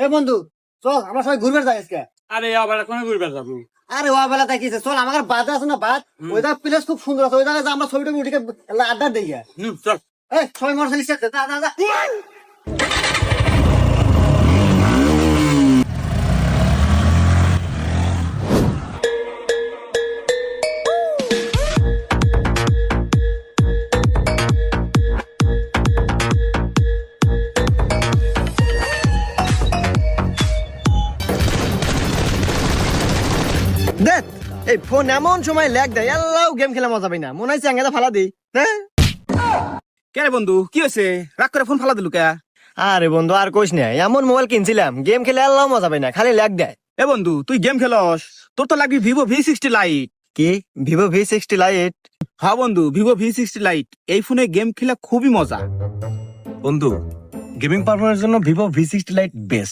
এ বন্ধু, চল আমরা সবাই ঘুরবে যাই আজকে। আরে আবার কোন ঘুরবে যাবো? আরে ওয়া বেলা তাকিয়েছে, চল আমার বাদ আছে না বাদ, ওই জায়গা প্লেস খুব সুন্দর আছে, ওই জায়গায় আমরা ছবিটা উঠে আড্ডা দিই। চল। এই সবাই মোটরসাইকেল স্টার্ট দে, যা যা যা। দেখ এই ফোন এমন সময় ল্যাগ দেয়, আল্লাহ গেম খেলা মজা পাই না, মনে হয় চ্যাঙ্গাটা ফালা দিই। হ্যাঁ কে রে বন্ধু, কি হয়েছে? রাগ করে ফোন ফালা দিলু কে? আরে বন্ধু আর কইস না, এমন মোবাইল কিনছিলাম গেম খেলে আল্লাহ মজা পাই না, খালি ল্যাগ দেয়। এ বন্ধু, তুই গেম খেলস? তোর তো লাগবে ভিভো V60 লাইট। কি ভিভো V60 লাইট? হ্যাঁ বন্ধু, ভিভো V60 লাইট এই ফোনে গেম খেলা খুবই মজা। বন্ধু, গেমিং পারফরম্যান্সের জন্য ভিভো V60 লাইট বেস্ট।